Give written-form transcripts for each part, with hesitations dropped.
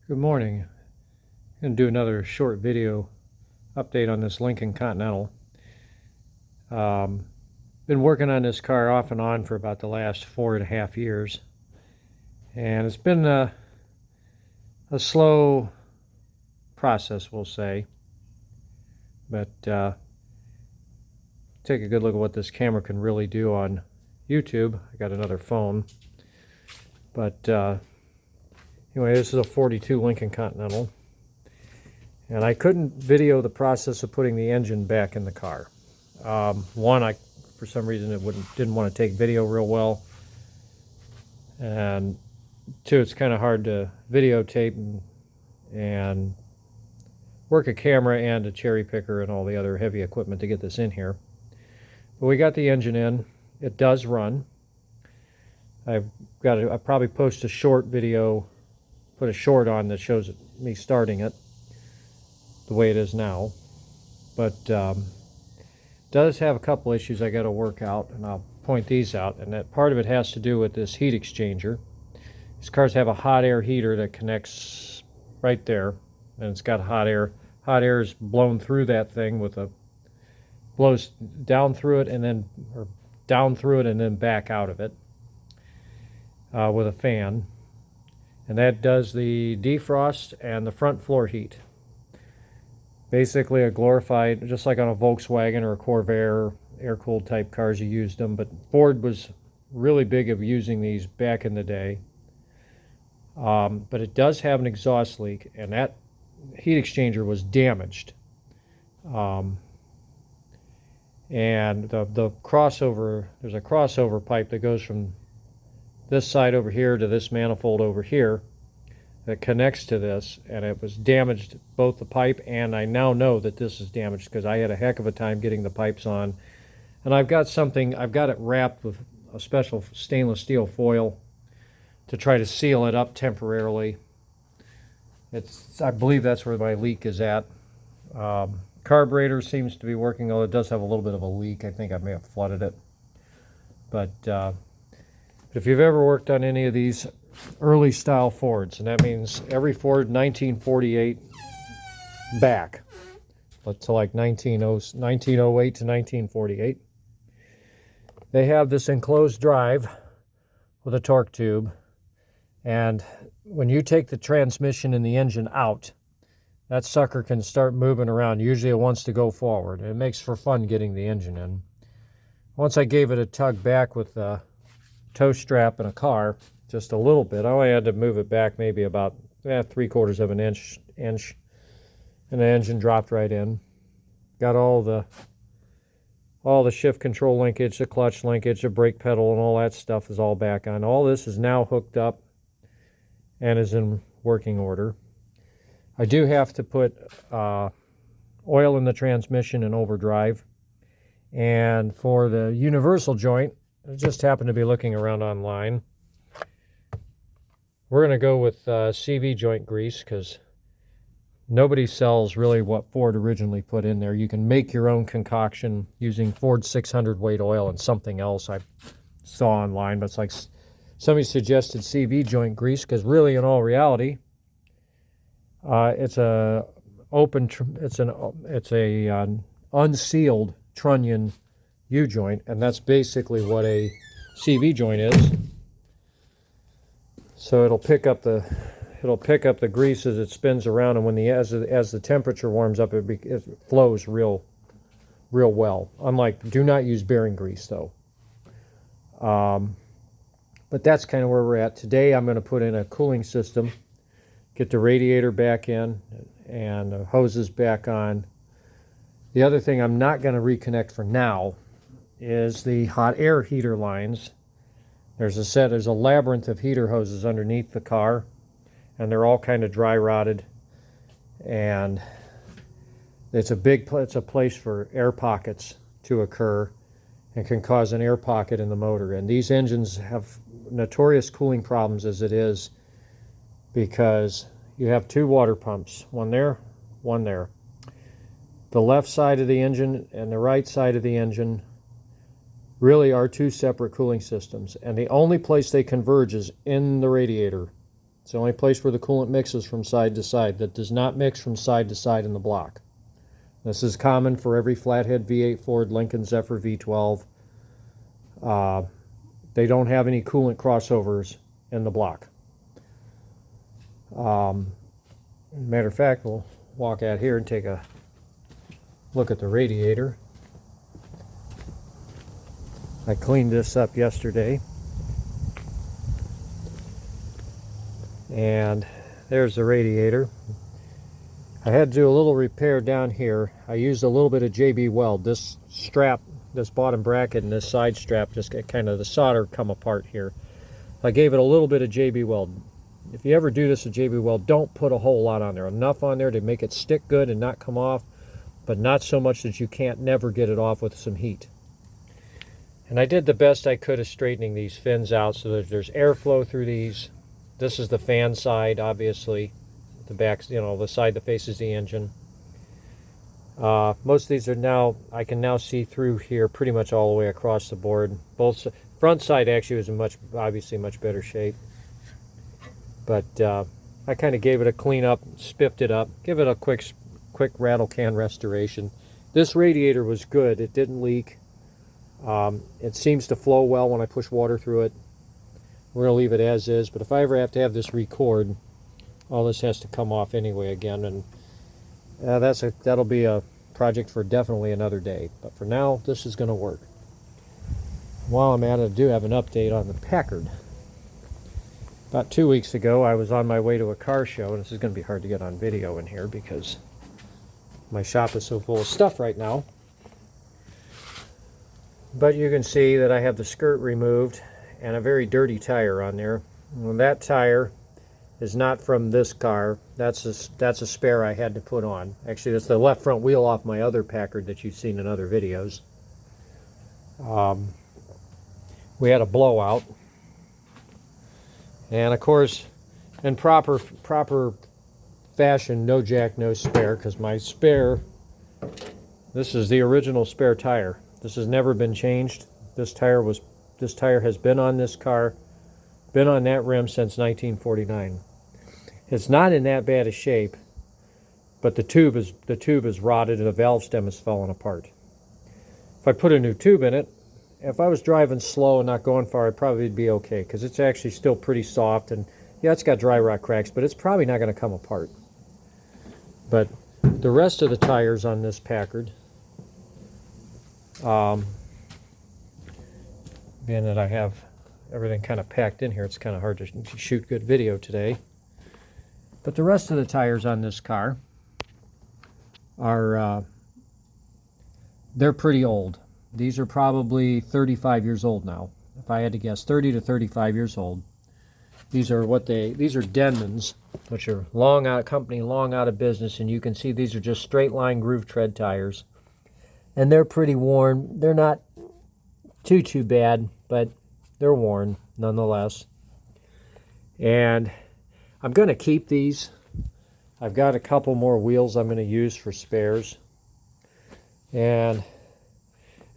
Good morning. I'm going to do another short video update on this Lincoln Continental. Been working on this car off and on for about the last 4.5 years, and it's been a slow process, we'll say, but take a good look at what this camera can really do on YouTube. I got another phone, but anyway, this is a 42 Lincoln Continental, and I couldn't video the process of putting the engine back in the car. One, for some reason didn't want to take video real well, and two, it's kind of hard to videotape and work a camera and a cherry picker and all the other heavy equipment to get this in here. But we got the engine in. It does run. I'll probably post a short video, put a short on that shows me starting it the way it is now, but does have a couple issues I got to work out, and I'll point these out. And that part of it has to do with this heat exchanger. These cars have a hot air heater that connects right there, and it's got hot air. Hot air is blown through that thing blows down through it and then back out of it with a fan. And that does the defrost and the front floor heat. Basically a glorified, just like on a Volkswagen or a Corvair, air-cooled type cars, you used them. But Ford was really big of using these back in the day. But it does have an exhaust leak, and that heat exchanger was damaged. And the crossover, there's a crossover pipe that goes from this side over here to this manifold over here that connects to this, and it was damaged, both the pipe, and I now know that this is damaged because I had a heck of a time getting the pipes on. And I've got it wrapped with a special stainless steel foil to try to seal it up temporarily. I believe that's where my leak is at. Carburetor seems to be working, although it does have a little bit of a leak. I think I may have flooded it. But if you've ever worked on any of these early style Fords, and that means every Ford 1948 back, to like 1908 to 1948, they have this enclosed drive with a torque tube, and when you take the transmission and the engine out, that sucker can start moving around. Usually it wants to go forward. It makes for fun getting the engine in. Once I gave it a tug back with a tow strap and a car, just a little bit, I only had to move it back maybe about 3/4 of an inch, and the engine dropped right in. Got all the shift control linkage, the clutch linkage, the brake pedal, and all that stuff is all back on. All this is now hooked up and is in working order. I do have to put oil in the transmission and overdrive. And for the universal joint, I just happened to be looking around online. We're going to go with CV joint grease because nobody sells really what Ford originally put in there. You can make your own concoction using Ford 600 weight oil and something else I saw online. But it's like somebody suggested CV joint grease because really, in all reality, it's an unsealed trunnion U-joint, and that's basically what a CV joint is. So it'll pick up the grease as it spins around, and as the temperature warms up, it flows real well. Unlike, do not use bearing grease though. But that's kind of where we're at today. I'm going to put in a cooling system, get the radiator back in, and the hoses back on. The other thing I'm not going to reconnect for now is the hot air heater lines. There's a labyrinth of heater hoses underneath the car, and they're all kind of dry rotted, and it's a place for air pockets to occur and can cause an air pocket in the motor. And these engines have notorious cooling problems as it is, because you have two water pumps, one there, one there. The left side of the engine and the right side of the engine really are two separate cooling systems, and the only place they converge is in the radiator It's the only place where the coolant mixes from side to side. That does not mix from side to side in the block. This is common for every flathead V8 Ford, Lincoln Zephyr V12. They don't have any coolant crossovers in the block. Matter of fact, we'll walk out here and take a look at the radiator. I cleaned this up yesterday. And there's the radiator. I had to do a little repair down here. I used a little bit of JB Weld. This strap, this bottom bracket and this side strap, just get kind of the solder come apart here. I gave it a little bit of JB Weld. If you ever do this with JB Weld, don't put a whole lot on there. Enough on there to make it stick good and not come off, but not so much that you can't never get it off with some heat. And I did the best I could of straightening these fins out so that there's airflow through these. This is the fan side, obviously. The back, you know, the side that faces the engine. Most of these are now, I can now see through here pretty much all the way across the board. Both front side actually was in obviously much better shape. But I kind of gave it a clean up, spiffed it up, give it a quick rattle can restoration. This radiator was good. It didn't leak. It seems to flow well when I push water through it. We're going to leave it as is, but if I ever have to have this record, all this has to come off anyway again, and that'll be a project for definitely another day. But for now, this is going to work. While I'm at it, I do have an update on the Packard. About 2 weeks ago, I was on my way to a car show, and this is going to be hard to get on video in here because my shop is so full of stuff right now. But you can see that I have the skirt removed and a very dirty tire on there. And that tire is not from this car. That's a spare I had to put on. Actually, that's the left front wheel off my other Packard that you've seen in other videos. We had a blowout. And of course, in proper fashion, no jack, no spare, because my spare, this is the original spare tire. This has never been changed. This tire has been on this car, been on that rim since 1949. It's not in that bad a shape, but the tube is rotted and the valve stem is falling apart. If I put a new tube in it, if I was driving slow and not going far, I'd probably be okay, because it's actually still pretty soft, and yeah, it's got dry rot cracks, but it's probably not going to come apart. But the rest of the tires on this Packard, being that I have everything kind of packed in here, it's kind of hard to shoot good video today. But the rest of the tires on this car are, they're pretty old. These are probably 35 years old now. If I had to guess, 30 to 35 years old. These are Denmans, which are long out of business, and you can see these are just straight line groove tread tires. And they're pretty worn. They're not too bad, but they're worn nonetheless. And I'm going to keep these. I've got a couple more wheels I'm going to use for spares. And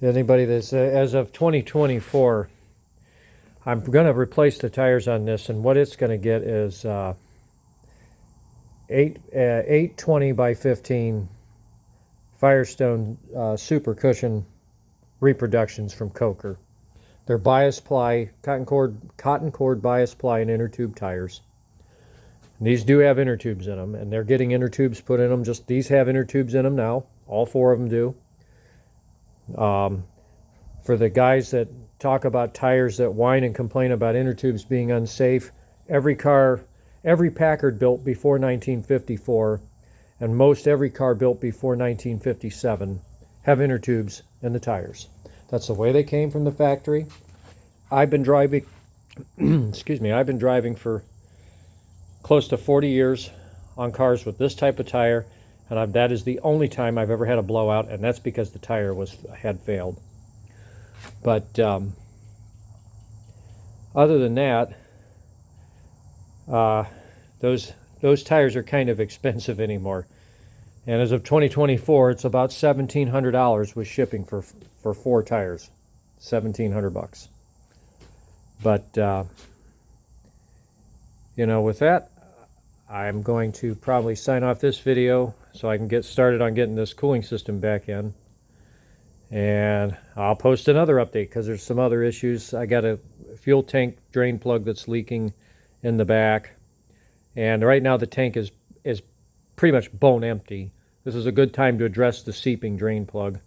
anybody that's, as of 2024, I'm going to replace the tires on this, and what it's going to get is 820 by 15 Firestone Super Cushion reproductions from Coker. They're bias ply, cotton cord bias ply and inner tube tires. And these do have inner tubes in them, and they're getting inner tubes put in them. Just these have inner tubes in them now. All four of them do. For the guys that talk about tires that whine and complain about inner tubes being unsafe, every Packard built before 1954, and most every car built before 1957 have inner tubes in the tires. That's the way they came from the factory. I've been driving, excuse me, I've been driving for close to 40 years on cars with this type of tire, and that is the only time I've ever had a blowout, and that's because the tire had failed. But other than that, those tires are kind of expensive anymore. And as of 2024, it's about $1,700 with shipping for 4 tires. $1,700 bucks. But with that, I'm going to probably sign off this video so I can get started on getting this cooling system back in. And I'll post another update because there's some other issues. I got a fuel tank drain plug that's leaking in the back. And right now the tank is pretty much bone empty. This is a good time to address the seeping drain plug.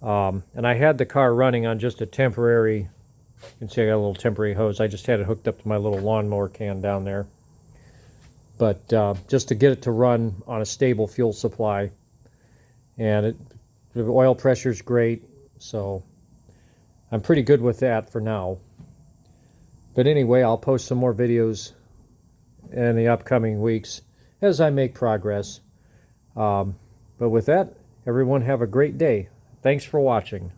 And I had the car running on just a temporary, you can see I got a little temporary hose. I just had it hooked up to my little lawnmower can down there. But just to get it to run on a stable fuel supply. And the oil pressure is great, so I'm pretty good with that for now. But anyway, I'll post some more videos in the upcoming weeks as I make progress. But with that, everyone have a great day. Thanks for watching.